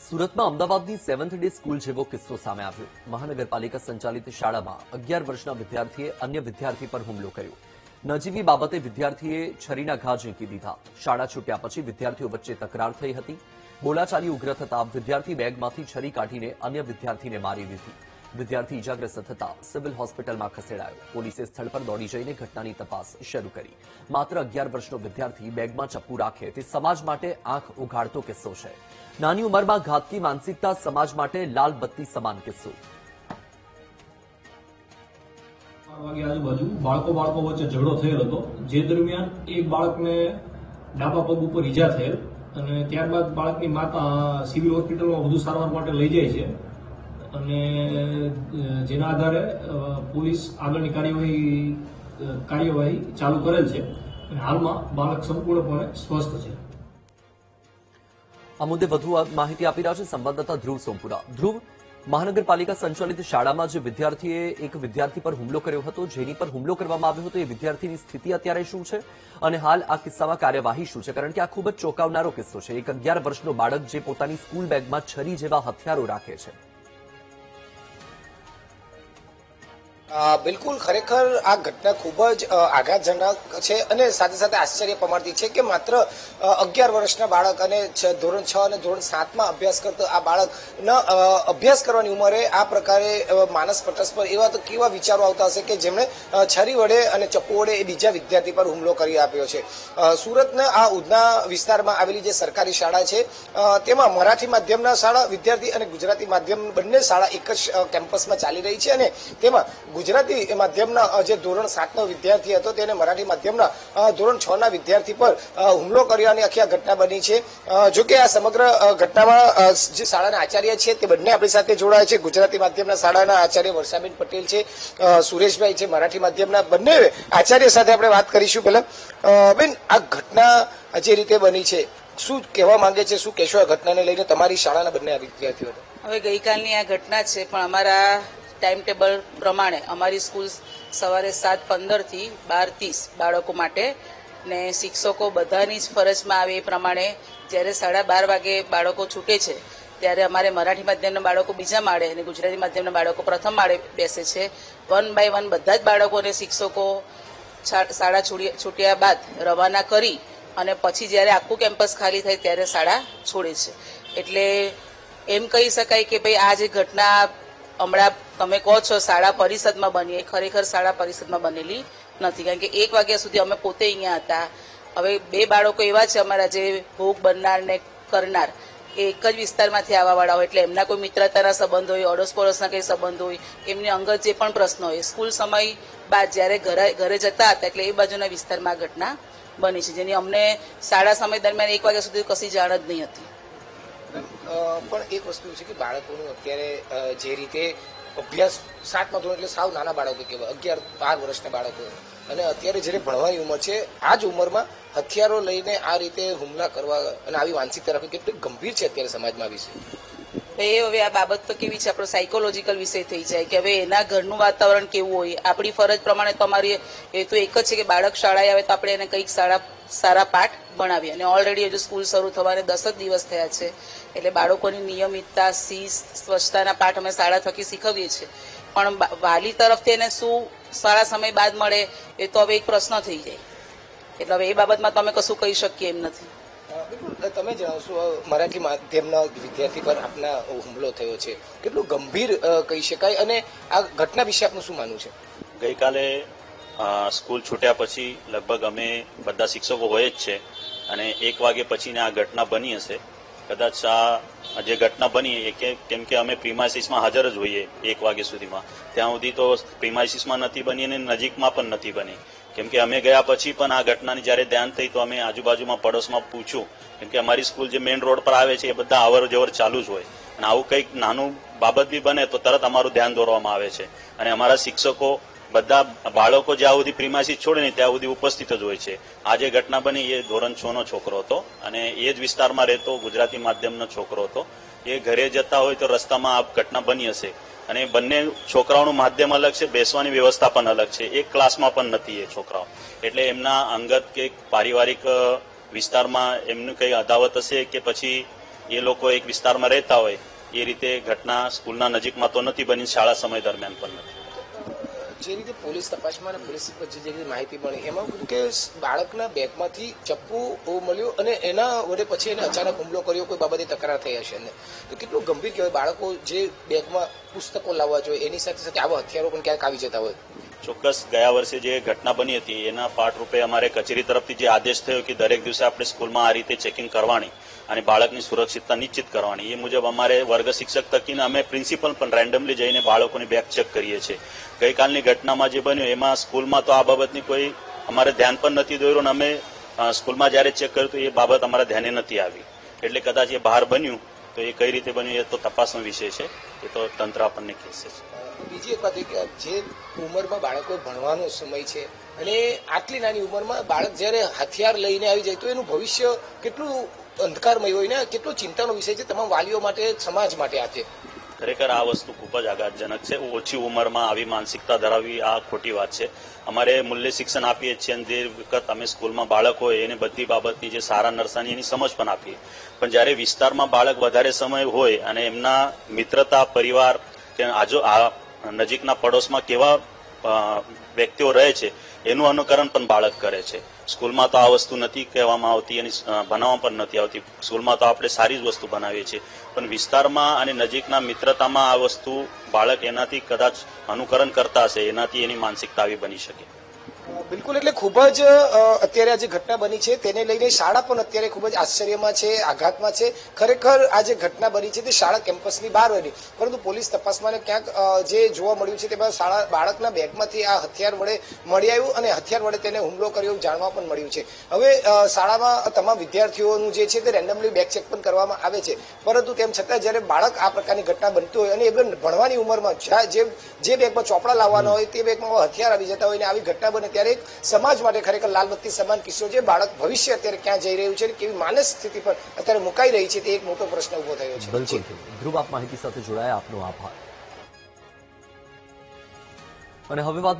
સુરતમાં અમદાવાદની 7th day school જેવો કિસ્સો સામે આવ્યો। મહાનગરપાલિકા સંચાલિત શાળામાં 11 વર્ષના વિદ્યાર્થીએ અન્ય વિદ્યાર્થી પર હુમલો કર્યો। નજીવી બાબતે વિદ્યાર્થીએ છરીના ઘા ઝીંકી દીધા। શાળા છૂટ્યા પછી વિદ્યાર્થીઓ વચ્ચે તકરાર થઈ હતી। બોલાચાલી ઉગ્ર થતા વિદ્યાર્થી બેગમાંથી છરી કાઢીને અન્ય વિદ્યાર્થીને મારી દીધી। વિદ્યાર્થી ઇજાગ્રસ્ત થતા સિવિલ હોસ્પિટલમાં ખસેડાયો। પોલીસે સ્થળ પર દોડી જઈને ઘટનાની તપાસ શરૂ કરી। માત્ર 11 વર્ષનો વિદ્યાર્થી બેગમાં ચપ્પુ રાખે તે સમાજ માટે આંખ ઉઘાડતો કિસ્સો છે। નાની ઉંમરમાં ઘાતકી માનસિકતા સમાજ માટે લાલ બત્તી સમાન કિસ્સો। આજુબાજુ બાળકો વચ્ચે ઝઘડો થયેલ હતો, જે દરમિયાન એક બાળકને ડાબા પગ ઉપર ઈજા થયેલ અને ત્યારબાદ બાળકની માતા સિવિલ હોસ્પિટલમાં વધુ સારવાર માટે લઈ જાય છે અને જેના આધારે પોલીસ આગળની કાર્યવાહી ચાલુ કરેલ છે અને હાલમાં બાળક સંપૂર્ણપણે સ્વસ્થ છે। આ મુદ્દે વધુ માહિતી આપી રહ્યા છે સંવાદદાતા ધ્રુવ સોમપુરા। ધ્રુવ, મહાનગરપાલિકા સંચાલિત શાળામાં જે વિદ્યાર્થીએ એક વિદ્યાર્થી પર હુમલો કર્યો હતો, જેની પર હુમલો કરવામાં આવ્યો હતો, એ વિદ્યાર્થીની સ્થિતિ અત્યારે શું છે અને હાલ આ કિસ્સામાં કાર્યવાહી શું છે? કારણ કે આ ખૂબ જ ચોંકાવનારો કિસ્સો છે। એક 11 વર્ષનો બાળક જે પોતાની સ્કૂલ બેગમાં છરી જેવા હથિયારો રાખે છે। બિલકુલ, ખરેખર આ ઘટના ખૂબ જ આઘાતજનક છે અને સાથે સાથે આશ્ચર્ય પમાડતી છે કે માત્ર 11 વર્ષના બાળક અને ધોરણ 6 અને ધોરણ 7માં અભ્યાસ કરતો આ બાળકના અભ્યાસ કરવાની ઉંમરે આ પ્રકારે માનસ પટસ પર એવા તો કેવા વિચારો આવતા હશે કે જેમણે છરી વડે અને ચપ્પુ વડે એ બીજા વિદ્યાર્થી પર હુમલો કરી આપ્યો છે। સુરતના આ ઉધના વિસ્તારમાં આવેલી જે સરકારી શાળા છે તેમાં મરાઠી માધ્યમના શાળા વિદ્યાર્થી અને ગુજરાતી માધ્યમ બંને શાળા એક જ કેમ્પસમાં ચાલી રહી છે અને તેમાં ગુજરાતી માધ્યમના જે ધોરણ 7નો વિદ્યાર્થી હતો તેને મરાઠી માધ્યમના ધોરણ 6ના વિદ્યાર્થી પર હુમલો કર્યાની આખી આ ઘટના બની છે। જો કે આ સમગ્ર ઘટનામાં જે શાળાના આચાર્ય છે તે બંને આપણી સાથે જોડાયા છે। ગુજરાતી માધ્યમના શાળાના આચાર્ય વર્ષાબેન પટેલ છે, સુરેશભાઈ છે મરાઠી માધ્યમના, બંને આચાર્ય સાથે આપણે વાત કરીશું। પહેલા બેન, આ ઘટના જે રીતે બની છે શું કહેવા માંગે છે, શું કહેશો આ ઘટનાને લઈને? તમારી શાળાના બંને વિદ્યાર્થીઓ હવે ગઈકાલની આ ઘટના છે, પણ અમારા ટાઈમ ટેબલ પ્રમાણે અમારી સ્કૂલ સવારે 7:15 થી 12:30 બાળકો માટે ને શિક્ષકો બધાની જ ફરજમાં આવે એ પ્રમાણે જ્યારે 12:30 વાગે બાળકો છૂટે છે ત્યારે અમારે મરાઠી માધ્યમના બાળકો બીજા માળે અને ગુજરાતી માધ્યમના બાળકો પ્રથમ માળે બેસે છે। 1 બાય 1 બધા જ બાળકોને શિક્ષકો શાળા છૂટ્યા બાદ રવાના કરી અને પછી જ્યારે આખું કેમ્પસ ખાલી થાય ત્યારે શાળા છોડે છે। એટલે એમ કહી શકાય કે ભાઈ આ જે ઘટના હમણાં તમે કહો છો શાળા પરિષદમાં બની, એ ખરેખર શાળા પરિષદમાં બનેલી નથી, કારણ કે 1 વાગ્યા સુધી અમે પોતે અહીંયા હતા। હવે 2 બાળકો એવા છે અમારા જે ભોગ બનનાર ને કરનાર, એ એક જ વિસ્તારમાંથી આવવાવાળા હોય, એટલે એમના કોઈ મિત્રતાના સંબંધ હોય, અડોસ પડોશના કંઈ સંબંધ હોય, એમની અંગત જે પણ પ્રશ્ન હોય, સ્કૂલ સમય બાદ જ્યારે ઘરે જતા હતા એટલે એ બાજુના વિસ્તારમાં આ ઘટના બની છે, જેની અમને શાળા સમય દરમિયાન 1 વાગ્યા સુધી કશી જાણ જ નહીં હતી। પણ એક વસ્તુ છે કે બાળકોનું અત્યારે જે રીતે અભ્યાસ 7મા ધોરણ એટલે સાવ નાના બાળકો કહેવાય, 11-12 વર્ષના બાળકો, અને અત્યારે જ્યારે ભણવાની ઉંમર છે આ જ ઉંમરમાં હથિયારો લઈને આ રીતે હુમલા કરવા અને આવી માનસિકતા રાખવી કેટલી ગંભીર છે અત્યારે સમાજમાં વિશે? હવે આ બાબત તો કેવી છે, આપણો સાયકોલોજીકલ વિષય થઈ જાય કે હવે એના ઘરનું વાતાવરણ કેવું હોય। આપણી ફરજ પ્રમાણે તો અમારી એ તો એક જ છે કે બાળક શાળાએ આવે તો આપણે એને કંઈક સારા પાઠ ભણાવીએ, અને ઓલરેડી હજુ સ્કૂલ શરૂ થવાને 10 જ દિવસ થયા છે, એટલે બાળકોની નિયમિતતા, શિસ્ત, સ્વચ્છતાના પાઠ અમે શાળા થકી શીખવીએ છીએ, પણ વાલી તરફથી એને શું શાળા સમય બાદ મળે એ તો હવે એક પ્રશ્ન થઈ જાય, એટલે હવે એ બાબતમાં તો અમે કશું કહી શકીએ એમ નથી। બિલકુલ, તમે જણાવશો મરાઠી માધ્યમના વિદ્યાર્થી પર આપના હુમલો થયો છે, કેટલું ગંભીર કહી શકાય અને આ ઘટના વિશે આપનું શું માનવું છે? ગઈકાલે સ્કૂલ છૂટ્યા પછી લગભગ અમે બધા શિક્ષકો હોય જ છે અને 1 વાગે પછીને આ ઘટના બની હશે। કદાચ આ જે ઘટના બની એ કેમ કે અમે પ્રિમાઇસીસમાં હાજર જ હોઈએ 1 વાગ્યા સુધીમાં, ત્યાં સુધી તો પ્રિમાઇસીસમાં નથી બની અને નજીકમાં પણ નથી બની, કેમ કે અમે ગયા પછી પણ આ ઘટનાની જ્યારે ધ્યાન થઈ તો અમે આજુબાજુમાં પડોશમાં પૂછ્યું, કેમ કે અમારી સ્કૂલ જે મેઇન રોડ પર આવે છે એ બધા અવર જવર ચાલુ જ હોય અને આવું કંઈક નાનું બાબત બી બને તો તરત અમારું ધ્યાન દોરવામાં આવે છે અને અમારા શિક્ષકો બધા બાળકો જ્યાં સુધી પ્રિમાઇસીસ છોડે ને ત્યાં સુધી ઉપસ્થિત જ હોય છે। આ જે ઘટના બની એ ધોરણ 6નો છોકરો હતો અને એ જ વિસ્તારમાં રહેતો ગુજરાતી માધ્યમનો છોકરો હતો। એ ઘરે જતા હોય તો રસ્તામાં આ ઘટના બની હશે અને બંને છોકરાઓનું માધ્યમ અલગ છે, બેસવાની વ્યવસ્થા પણ અલગ છે, એક ક્લાસમાં પણ નથી એ છોકરાઓ, એટલે એમના અંગત કે પારિવારિક વિસ્તારમાં એમનું કંઈ અદાવત હશે કે પછી એ લોકો એક વિસ્તારમાં રહેતા હોય એ રીતે ઘટના સ્કૂલના નજીકમાં તો નથી બની, શાળા સમય દરમિયાન પણ નથી. જે રીતે પોલીસ તપાસમાં અને પોલીસ જે રીતે માહિતી મળી એમાં કીધું કે બાળકના બેગમાંથી ચપ્પુ મળ્યું અને એના વડે પછી એને અચાનક હુમલો કર્યો, કોઈ બાબતે તકરાર થઈ હશે ને, તો કેટલું ગંભીર કહેવાય. બાળકો જે બેગમાં પુસ્તકો લાવવા જોઈએ એની સાથે સાથે આવા હથિયારો પણ ક્યાંક આવી જતા હોય. ચોક્કસ ગયા વર્ષે જે ઘટના બની હતી એના પાઠરૂપે અમારે કચેરી તરફથી જે આદેશ થયો કે દરેક દિવસે આપણે સ્કૂલમાં આ રીતે ચેકિંગ કરવાની અને બાળકની સુરક્ષિતતા નિશ્ચિત કરવાની, એ મુજબ અમારે વર્ગ શિક્ષક થકીને અમે પ્રિન્સિપલ પણ રેન્ડમલી જઈને બાળકોની બેગ ચેક કરીએ છીએ. ગઈકાલની ઘટનામાં જે બન્યું એમાં સ્કૂલમાં તો આ બાબતની કોઈ અમારે ધ્યાન પણ નથી દોર્યું અને અમે સ્કૂલમાં જ્યારે ચેક કર્યું તો એ બાબત અમારા ધ્યાને નથી આવી. એટલે કદાચ એ બહાર બન્યું તો એ કઈ રીતે બન્યું એ તો તપાસનો વિષય છે, એ તો તંત્ર આપણને કહેશે. બીજી એક વાત એ કે જે ઉંમરમાં બાળકો ભણવાનો સમય છે અને આટલી નાની ઉંમરમાં બાળક જ્યારે હથિયાર લઈને આવી જાય તો એનું ભવિષ્ય કેટલું અંધકારમય હોય ને, કેટલો ચિંતાનો વિષય છે તમામ વાલીઓ માટે, સમાજ માટે. આ છે ખરેખર આ વસ્તુ ખૂબ જ આઘાતજનક છે. ઓછી ઉંમરમાં આવી માનસિકતા ધરાવવી આ ખોટી વાત છે. અમારે મૂલ્ય શિક્ષણ આપીએ છીએ અને જે વખત અમે સ્કૂલમાં બાળક હોય એને બધી બાબતની જે સારા નરસાની એની સમજ પણ આપીએ, પણ જ્યારે વિસ્તારમાં બાળક વધારે સમય હોય અને એમના મિત્રતા, પરિવાર કે આ નજીકના પડોશમાં કેવા વ્યક્તિઓ રહે છે એનું અનુકરણ પણ બાળક કરે છે. સ્કૂલમાં તો આ વસ્તુ નથી કહેવામાં આવતી અને ભણાવવામાં પણ નથી આવતી. સ્કૂલમાં તો આપણે સારી જ વસ્તુ બનાવીએ છીએ, પણ વિસ્તારમાં અને નજીકના મિત્રતામાં આ વસ્તુ બાળક એનાથી કદાચ અનુકરણ કરતા હશે, એનાથી એની માનસિકતા આવી બની શકે. બિલકુલ. એટલે ખૂબ જ અત્યારે આ જે ઘટના બની છે તેને લઈને શાળા પણ અત્યારે ખૂબ જ આશ્ચર્યમાં છે, આઘાતમાં છે. ખરેખર આ જે ઘટના બની છે તે શાળા કેમ્પસની બહાર બની, પરંતુ પોલીસ તપાસમાં ક્યાંક જે જોવા મળ્યું છે તેમાં શાળા બાળકના બેગમાંથી આ હથિયાર વડે મળી આવ્યું અને હથિયાર વડે તેને હુમલો કર્યો જાણવા પણ મળ્યું છે. હવે શાળામાં તમામ વિદ્યાર્થીઓનું જે છે તે રેન્ડમલી બેગ ચેક પણ કરવામાં આવે છે, પરંતુ તેમ છતાં જ્યારે બાળક આ પ્રકારની ઘટના બનતી હોય અને એ ભણવાની ઉંમરમાં જે બેગમાં ચોપડા લાવવાના હોય તે બેગમાં હથિયાર આવી જતા હોય અને આવી ઘટના બને ત્યારે એક સમાજ માટે ખરેખર લાલબત્તી સમાન કિસ્સો છે. બાળક ભવિષ્ય અત્યારે ક્યાં જઈ રહ્યું છે, કેવી માનસિક સ્થિતિ પર અત્યારે મુકાઈ રહી છે, તે એક મોટો પ્રશ્ન ઉભો થયો છે. બિલકુલ. ધ્રુવ, આપ માહિતી સાથે જોડાયા, આપનો આભાર. અને હવે વાત